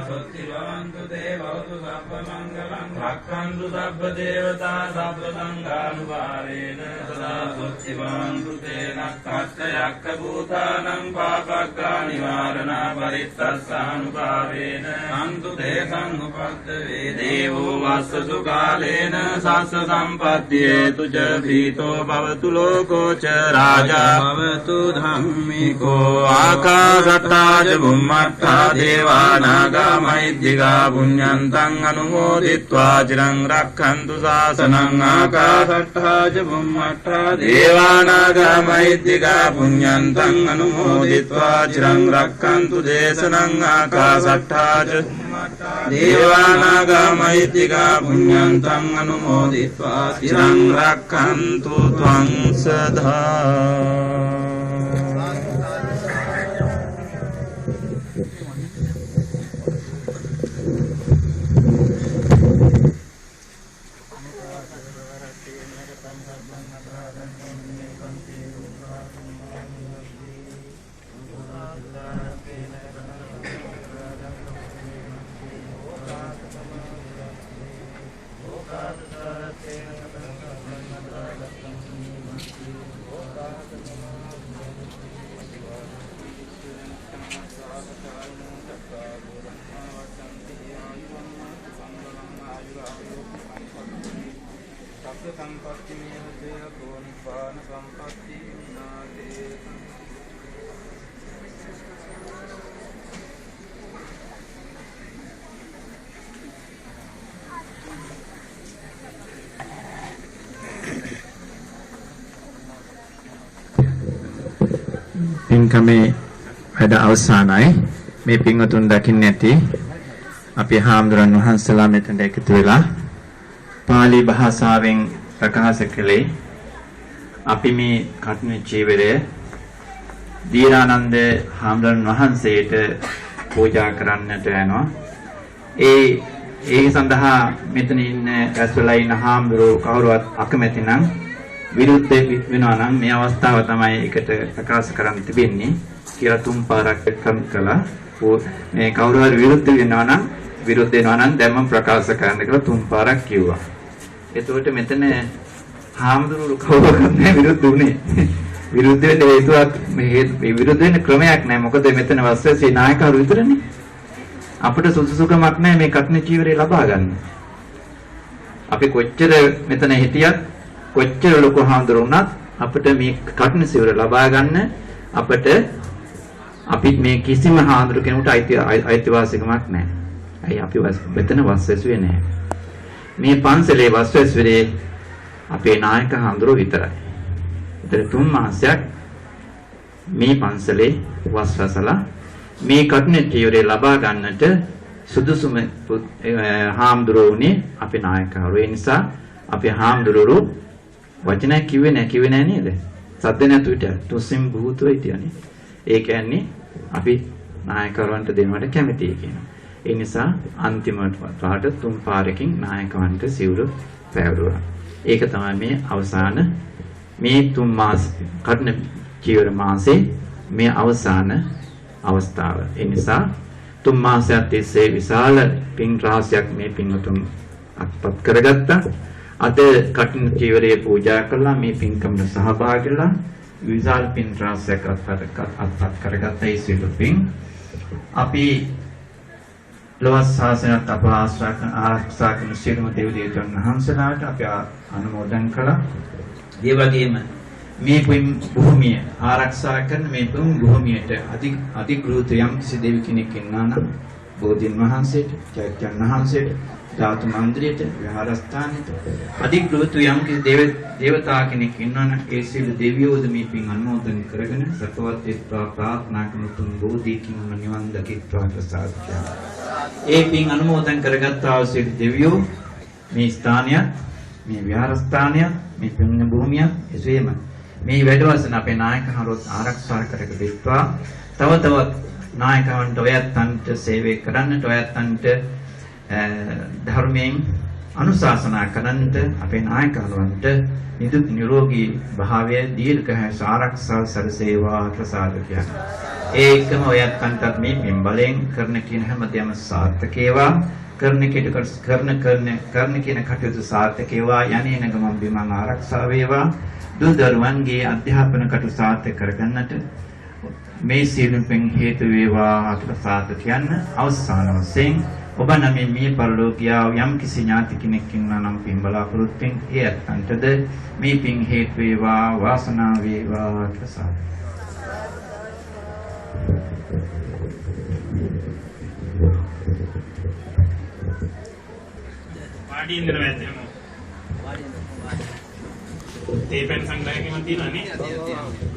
සුත්තිවන්තු දේවවතු සබ්බ මංගලං රක්ඛන්තු සබ්බ දේවතා සබ්බ සංඝානුභාවේන සදා සුත්තිවන්තු තේ නක්ඛත්ත යක්ඛ භූතානං පාපග්ගා නිවාරණා පරිත්තස්සානුභාවේන අන්තු දේසං උපද්දවේ දේවෝ වස්සසු කාලේන සස්ස සම්පත්තියේතු ච භීතෝ භවතු ලෝකෝ ච රාජා භවතු ධම්මිකෝ ආකාශට්ටා ච බුම්මට්ටා දේවානාගා මහිද්దికා පුඤ්ඤන්තං අනුමෝදිත්වා චිරං රක්ඛන්තු ශාසනං ආකාශට්ටා ච බුම්මට්ටා දේවානාගා මහිද්దికා පුඤ්ඤන්තං අනුමෝදිත්වා චිරං රක්ඛන්තු දේශනං ආකාශට්ටා ච දේවානාගා මහිද්దికා පුඤ්ඤන්තං අනුමෝදිත්වා චිරං රක්ඛන්තු ත්වං සදා පින්කමේ වැඩ අවසానයි. මේ පින්වතුන් දකින්න ඇති අපි හාමුදුරන් වහන්සේලා මෙතනට එකතු වෙලා පාලි භාෂාවෙන් ප්‍රකාශ කළේ අපි මේ කඨින චීවරය දීරානන්ද හාමුදුරන් වහන්සේට පූජා කරන්නට යනවා. ඒ සඳහා මෙතන ඉන්න රැස්වලා ඉන්න හාමුදුරුවෝ කවුරුවත් අකමැති නම් විරුද්ධ වෙනවා නම් මේ අවස්ථාව තමයි එකට ප්‍රකාශ කරන්න තිබෙන්නේ කියලා තුන් පාරක් කළා. මේ කවුරු හරි විරුද්ධ වෙනවා නම් දැන් මම ප්‍රකාශ කරන්න කියලා තුන් පාරක් කිව්වා. එතකොට මෙතන හාමුදුරුවෝ කවුරුත් නැහැ විරුද්ධ වුණේ. විරුද්ධ වෙන්න හේතුවක් මේ විරුද්ධ වෙන්න ක්‍රමයක් නැහැ. මොකද මෙතන වස්සසේ නායකවරු විතරනේ. අපිට සුසුසුකමක් නැහැ මේ කඨින චීවරය ලබා ගන්න. අපි කොච්චර මෙතන හිටියත් කොච්චර ලොකු හාමුදුරුවෝ අපිට මේ කඨින චීවරය ලබා ගන්න අපි මේ කිසිම හාමුදුරු කෙනෙකුට අයිතිවාසිකමක් නැහැ. අයි අපි මෙතන වස්සසුවේ නැහැ. මේ පන්සලේ වස්සසුවේ අපේ නායක හාමුදුරුවෝ විතරයි. ඒතර 3 මාසයක් මේ පන්සලේ වස්සසලා මේ කඨින චීවරය ලබා ගන්නට සුදුසුම හාමුදුරුවෝනේ අපේ නායකවරු. ඒ නිසා අපේ හාමුදුරුවෝ වචනයක් කිව්වේ නැහැ නේද? සද්ද නැතු විතර තුසින් බුහුතෝ හිටියනේ. ඒ කියන්නේ අපි නායකවරුන්ට දෙන්නට කැමතියි කියනවා. ඒ නිසා අන්තිමට පාට 3 පාරකින් නායකවන්ට සිවුරු පැවරුවා. ඒක තමයි මේ අවසාන මේ 3 මාස කඨින චීවර මාසේ මේ අවසාන අවස්ථාව. ඒ නිසා 3 මාසයක් තිස්සේ විශාල පින් රාශියක් මේ පින්වතුන් අත්පත් කරගත්තා. අද කඨින චීවරය පූජා කළා. මේ පින්කමට සහභාගී වෙලා විශාල පින් රාශියක් අත්පත් කරගත්තා. ඒ සියලු පින් අපි ලෝවාස් ශාසනයත් අප ආරක්ෂා කරන සියලුම දේව දේවතාවුන් වහන්සේලාට අපි අනුමෝදන් කළා. ඒ වගේම මේ භූමිය ආරක්ෂා කරන මේ භූමියට අධිග්‍රහිත යම් කිසි දෙවි කෙනෙක් ඉන්නා නම් බෝධීන් වහන්සේට, චෛත්‍යයන් වහන්සේට, ධාතු මන්දිරයට, විහාරස්ථානෙට අධිග්‍රහිත යම් කිසි දේවතා කෙනෙක් ඉන්නා නම් ඒ සියලු දෙවියෝද මේ පින් අනුමෝදන් කරගෙන සතවත් එක්වා ප්‍රාර්ථනා කරන තුන් බෝධිකින් නිවන් දකිත්වා ප්‍රසාද කරනවා. ඒ පින් අනුමෝදන් කරගත්තා වූ සියලු දෙවියෝ මේ ස්ථානය, මේ විහාරස්ථානය, මේ පුණ්‍ය භූමිය එසේම මේ වැඩවසන අපේ නායකවරුත් ආරක්ෂා කරගත්තා. තව තවත් නායකවන්ට ඔයත්න්ට සේවය කරන්නට, ඔයත්න්ට ධර්මයෙන් අනුශාසනා කරන්නට අපේ නායකවරුන්ට නිදුක් නිරෝගී භාවය දීර්ඝායස ආරක්ෂා සරසේවා ප්‍රසාද කියනවා. ඒකම ඔයත් අන්තත් මේ පින් බලෙන් කරන කියන හැමදේම සාර්ථක වේවා. කරන කියන කටයුතු සාර්ථක වේවා. යන්නේන ගමන් බිමන් ආරක්ෂා වේවා. දූ දරුවන්ගේ අධ්‍යාපන කටයුතු සාර්ථක කරගන්නට මේ සියලු පින් හේතු වේවා කියලා සාර්ථක කියන්න. අවසාන වශයෙන් ඔබ නම් මේ පරලෝකියා යම් කිසි ඥාති කෙනෙක් ඉන්නා නම් පින් බලාපොරොත්තුෙන් ඒ අත්තන්ටද මේ පින් හේතු වේවා වාසනාව වේවා කියලා සාර්ථක. පාඩින්දර වැදෙමු. තේ පෙන් සංග්‍රහයකම තියෙනවා නේ.